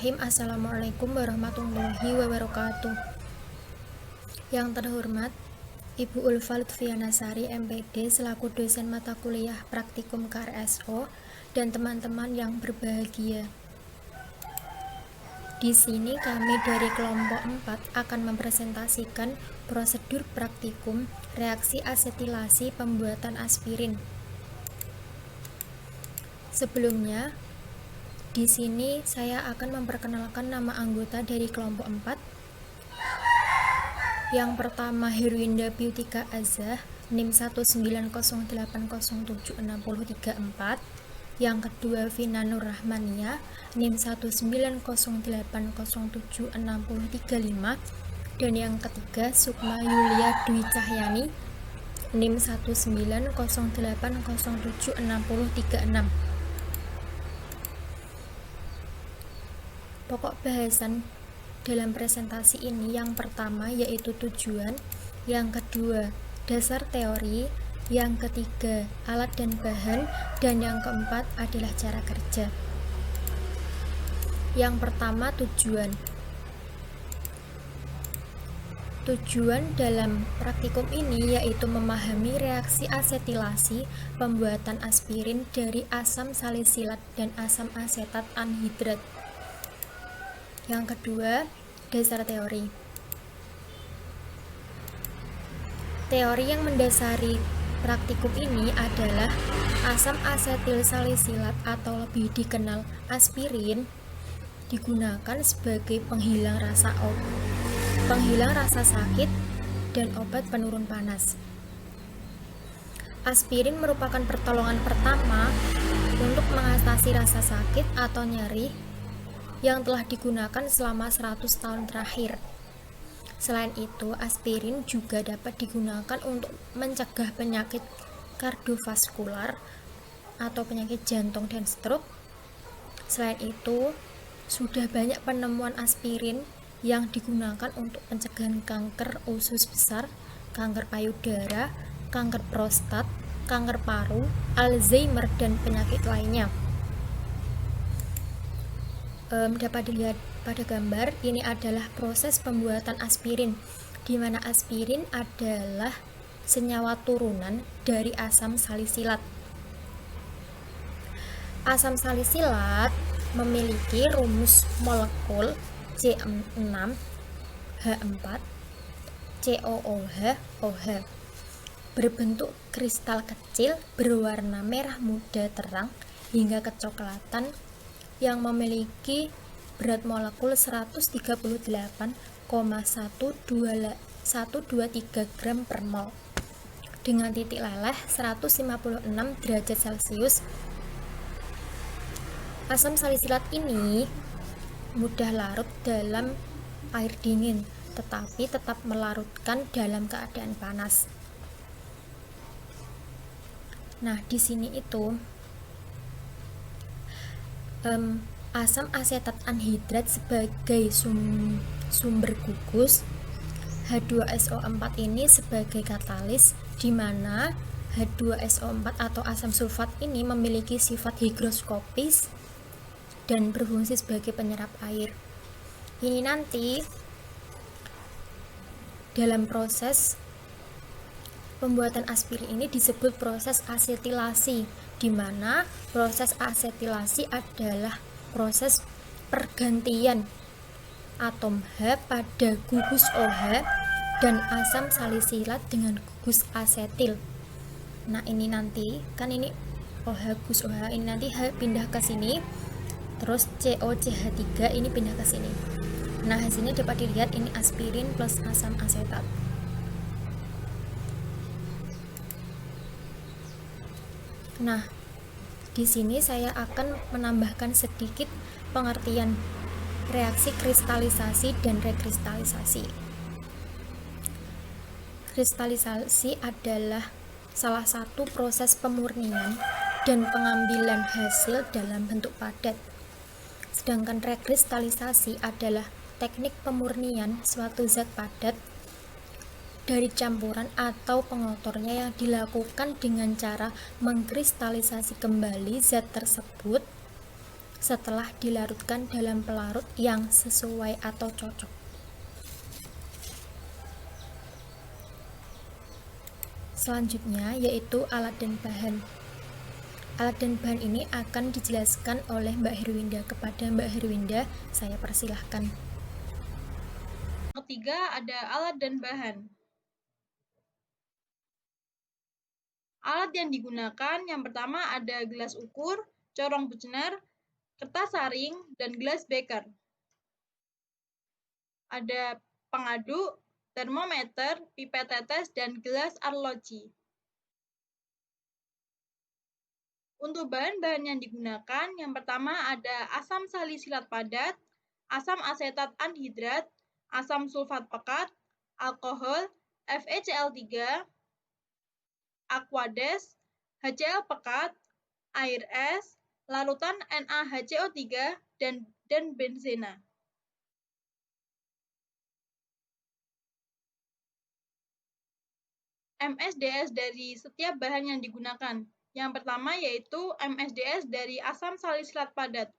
Bismillahirrahmanirrahim. Assalamualaikum warahmatullahi wabarakatuh. Yang terhormat Ibu Ulfa Lutfiana Sari MPD selaku dosen mata kuliah praktikum KRSO dan teman-teman yang berbahagia. Di sini kami dari kelompok 4 akan mempresentasikan prosedur praktikum reaksi asetilasi pembuatan aspirin. Sebelumnya, di sini saya akan memperkenalkan nama anggota dari kelompok 4. Yang pertama Herwinda Beautika Azah, NIM 190807634. Yang kedua Vina Nur Rahmania, NIM 190807635. Dan yang ketiga Sukma Yulia Dwi Cahyani, NIM 190807636. Pokok bahasan dalam presentasi ini yang pertama yaitu tujuan, yang kedua dasar teori, yang ketiga alat dan bahan, dan yang keempat adalah cara kerja. Yang pertama tujuan. Tujuan dalam praktikum ini yaitu memahami reaksi asetilasi pembuatan aspirin dari asam salisilat dan asam asetat anhidrat. Yang kedua, dasar teori. Teori yang mendasari praktikum ini adalah asam asetil salisilat atau lebih dikenal aspirin digunakan sebagai penghilang rasa sakit dan obat penurun panas. Aspirin merupakan pertolongan pertama untuk mengatasi rasa sakit atau nyeri yang telah digunakan selama 100 tahun terakhir. Selain itu, aspirin juga dapat digunakan untuk mencegah penyakit kardiovaskular atau penyakit jantung dan stroke. Selain itu, sudah banyak penemuan aspirin yang digunakan untuk pencegahan kanker usus besar, kanker payudara, kanker prostat, kanker paru, Alzheimer, dan penyakit lainnya. Dapat dilihat pada gambar, ini adalah proses pembuatan aspirin, di mana aspirin adalah senyawa turunan dari asam salisilat. Asam salisilat memiliki rumus molekul C6H4 COOH berbentuk kristal kecil berwarna merah muda terang hingga kecoklatan yang memiliki berat molekul 138,123 gram per mol dengan titik leleh 156 derajat Celcius. Asam salisilat ini mudah larut dalam air dingin, tetapi tetap melarutkan dalam keadaan panas. Nah, di sini itu asam asetat anhidrat sebagai sumber gugus, H2SO4 ini sebagai katalis, di mana H2SO4 atau asam sulfat ini memiliki sifat higroskopis dan berfungsi sebagai penyerap air. Ini nanti dalam proses pembuatan aspirin ini disebut proses asetilasi, di mana proses asetilasi adalah proses pergantian atom H pada gugus OH dan asam salisilat dengan gugus asetil. Nah, ini nanti kan ini OH gugus OH, ini nanti H pindah ke sini, terus COCH3 ini pindah ke sini. Nah, hasilnya dapat dilihat ini aspirin plus asam asetat. Nah, di sini saya akan menambahkan sedikit pengertian reaksi kristalisasi dan rekristalisasi. Kristalisasi adalah salah satu proses pemurnian dan pengambilan hasil dalam bentuk padat. Sedangkan rekristalisasi adalah teknik pemurnian suatu zat padat dari campuran atau pengotornya yang dilakukan dengan cara mengkristalisasi kembali zat tersebut setelah dilarutkan dalam pelarut yang sesuai atau cocok. Selanjutnya yaitu alat dan bahan. Alat dan bahan ini akan dijelaskan oleh Mbak Herwinda. Kepada Mbak Herwinda, saya persilahkan. Ketiga ada alat dan bahan. Alat yang digunakan yang pertama ada gelas ukur, corong Buchner, kertas saring, dan gelas beker. Ada pengaduk, termometer, pipet tetes, dan gelas arloji. Untuk bahan-bahan yang digunakan, yang pertama ada asam salisilat padat, asam asetat anhidrat, asam sulfat pekat, alkohol, FeCl3, Aquades, HCl pekat, air es, larutan NaHCO3, dan benzena. MSDS dari setiap bahan yang digunakan. Yang pertama yaitu MSDS dari asam salisilat padat.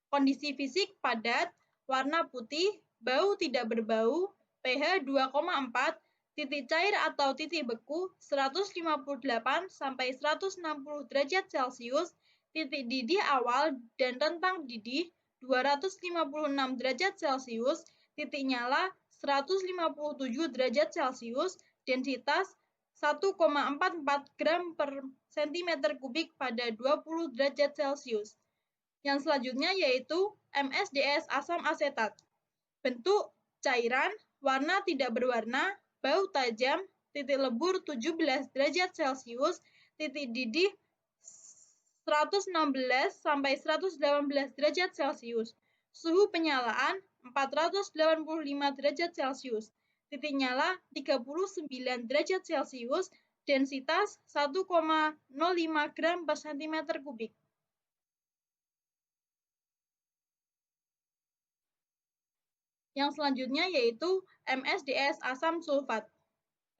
Kondisi fisik padat, warna putih, bau tidak berbau, pH 2,4, titik cair atau titik beku 158 sampai 160 derajat Celcius, titik didih awal dan rentang didih 256 derajat Celcius, titik nyala 157 derajat Celcius, densitas 1,44 gram per cm kubik pada 20 derajat Celcius. Yang selanjutnya yaitu MSDS asam asetat. Bentuk cairan, warna tidak berwarna, bau tajam, titik lebur 17 derajat Celcius, titik didih 116 sampai 118 derajat Celcius. Suhu penyalaan 485 derajat Celcius. Titik nyala 39 derajat Celcius, densitas 1,05 gram per cm kubik. Yang selanjutnya yaitu MSDS asam sulfat.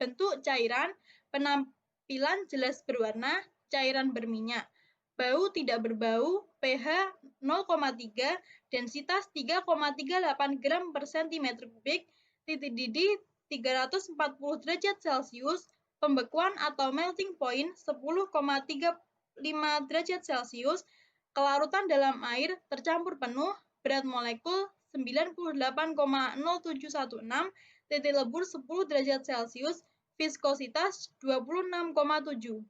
Bentuk cairan, penampilan jelas berwarna, cairan berminyak. Bau tidak berbau, pH 0,3, densitas 3,38 gram per cm kubik, titik didih 340 derajat Celcius, pembekuan atau melting point 10,35 derajat Celcius, kelarutan dalam air tercampur penuh, berat molekul 98,0716, titik lebur 10 derajat Celcius, viskositas 26,7.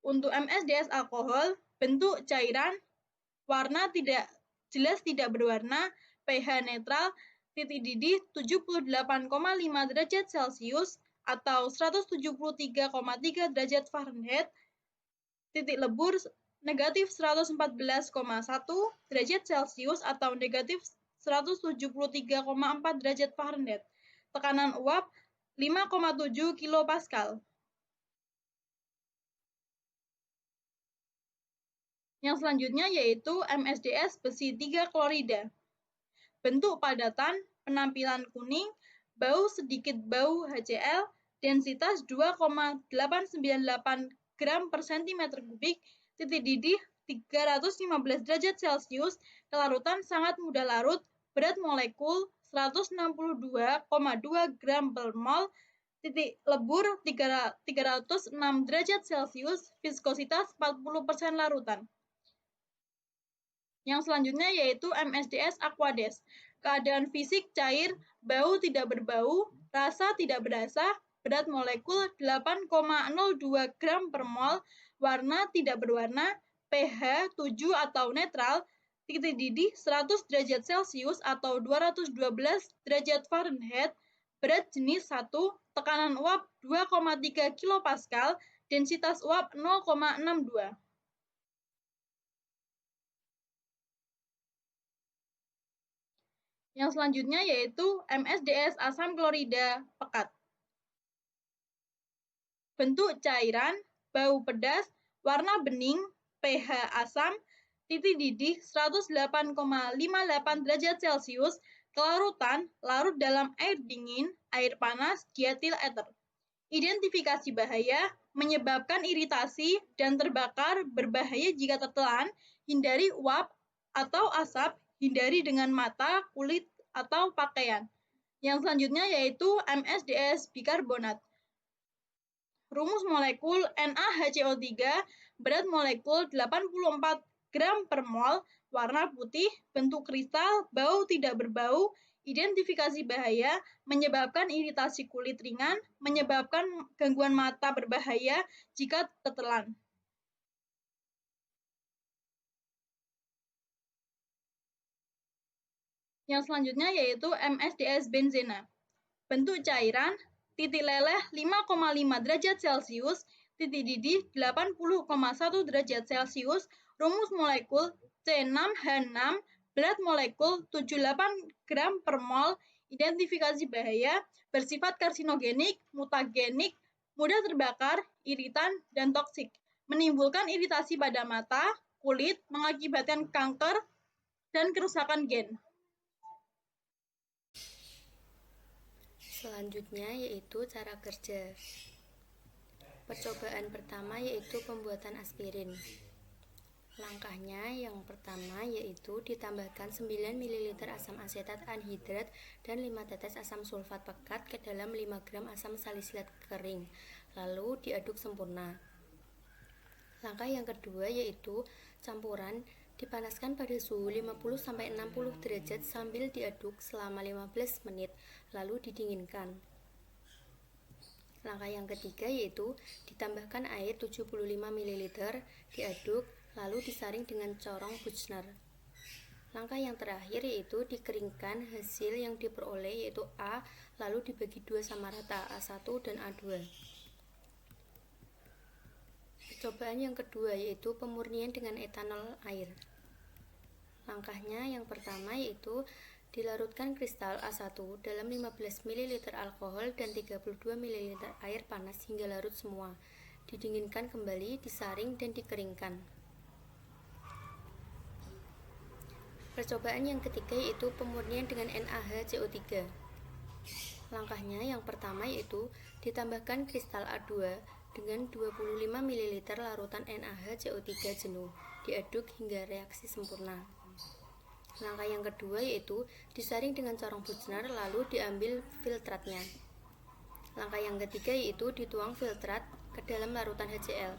Untuk MSDS alkohol, bentuk cairan, warna tidak jelas tidak berwarna, pH netral, titik didih 78,5 derajat Celcius atau 173,3 derajat Fahrenheit, titik lebur negatif 114,1 derajat Celcius atau negatif 173,4 derajat Fahrenheit. Tekanan uap 5,7 kilopascal. Yang selanjutnya yaitu MSDS besi 3 klorida. Bentuk padatan, penampilan kuning, bau sedikit bau HCl, densitas 2,898 gram per cm kubik, titik didih 315 derajat Celcius, kelarutan sangat mudah larut, berat molekul 162,2 gram per mol, titik lebur 306 derajat Celcius, viskositas 40% larutan. Yang selanjutnya yaitu MSDS Aquades. Keadaan fisik cair, bau tidak berbau, rasa tidak berasa, berat molekul 8,02 gram per mol, warna tidak berwarna, pH 7 atau netral, titik didih 100 derajat Celcius atau 212 derajat Fahrenheit, berat jenis 1, tekanan uap 2,3 kilopascal, densitas uap 0,62. Yang selanjutnya yaitu MSDS asam klorida pekat. Bentuk cairan, bau pedas, warna bening, pH asam, titik didih 108,58 derajat Celcius, kelarutan, larut dalam air dingin, air panas, dietil ether. Identifikasi bahaya, menyebabkan iritasi dan terbakar, berbahaya jika tertelan, hindari uap, atau asap hindari dengan mata, kulit, atau pakaian. Yang selanjutnya yaitu MSDS bikarbonat. Rumus molekul NaHCO3, berat molekul 84 gram per mol, warna putih, bentuk kristal, bau tidak berbau, identifikasi bahaya, menyebabkan iritasi kulit ringan, menyebabkan gangguan mata berbahaya jika tertelan. Yang selanjutnya yaitu MSDS benzena. Bentuk cairan, titik leleh 5,5 derajat Celcius, titik didih 80,1 derajat Celcius, rumus molekul C6H6, berat molekul 78 gram per mol, identifikasi bahaya, bersifat karsinogenik, mutagenik, mudah terbakar, iritan, dan toksik, menimbulkan iritasi pada mata, kulit, mengakibatkan kanker, dan kerusakan gen. Selanjutnya yaitu cara kerja. Percobaan pertama yaitu pembuatan aspirin. Langkahnya yang pertama yaitu ditambahkan 9 ml asam asetat anhidrat dan 5 tetes asam sulfat pekat ke dalam 5 gram asam salisilat kering, lalu diaduk sempurna. Langkah yang kedua yaitu campuran dipanaskan pada suhu 50-60 derajat sambil diaduk selama 15 menit, lalu didinginkan. Langkah yang ketiga yaitu ditambahkan air 75 ml, diaduk, lalu disaring dengan corong Buchner. Langkah yang terakhir yaitu dikeringkan hasil yang diperoleh yaitu A, lalu dibagi 2 sama rata, A1 dan A2. Percobaan yang kedua yaitu pemurnian dengan etanol air. Langkahnya yang pertama yaitu dilarutkan kristal A1 dalam 15 ml alkohol dan 32 ml air panas hingga larut semua. Didinginkan kembali, disaring dan dikeringkan. Percobaan yang ketiga yaitu pemurnian dengan NaHCO3. Langkahnya yang pertama yaitu ditambahkan kristal A2 dengan 25 ml larutan NaHCO3 jenuh, diaduk hingga reaksi sempurna. Langkah yang kedua yaitu disaring dengan corong Buchner lalu diambil filtratnya. Langkah yang ketiga yaitu dituang filtrat ke dalam larutan HCl.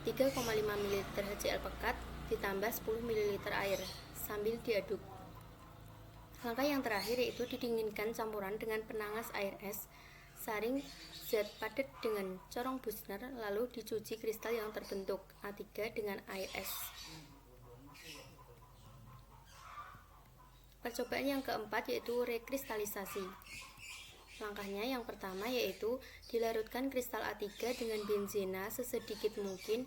3,5 ml HCl pekat ditambah 10 ml air sambil diaduk. Langkah yang terakhir yaitu didinginkan campuran dengan penangas air es, saring zat padat dengan corong Buchner lalu dicuci kristal yang terbentuk A3 dengan air es. Percobaan yang keempat yaitu rekristalisasi. Langkahnya yang pertama yaitu dilarutkan kristal A3 dengan benzena sesedikit mungkin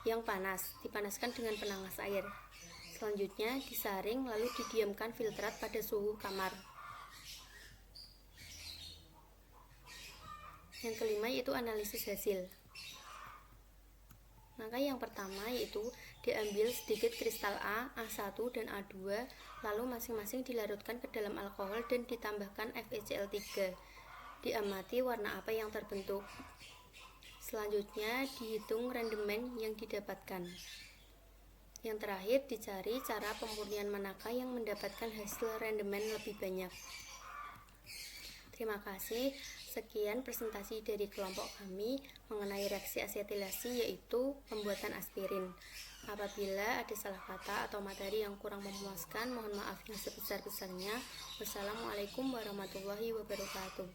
yang panas, dipanaskan dengan penangas air. Selanjutnya disaring lalu didiamkan filtrat pada suhu kamar. Yang kelima yaitu analisis hasil. Langkah yang pertama yaitu diambil sedikit kristal A, A1 dan A2, lalu masing-masing dilarutkan ke dalam alkohol dan ditambahkan FeCl3. Diamati warna apa yang terbentuk. Selanjutnya dihitung rendemen yang didapatkan. Yang terakhir dicari cara pemurnian manakah yang mendapatkan hasil rendemen lebih banyak. Terima kasih. Sekian presentasi dari kelompok kami mengenai reaksi asetilasi yaitu pembuatan aspirin. Apabila ada salah kata atau materi yang kurang memuaskan, mohon maaf yang sebesar-besarnya. Wassalamualaikum warahmatullahi wabarakatuh.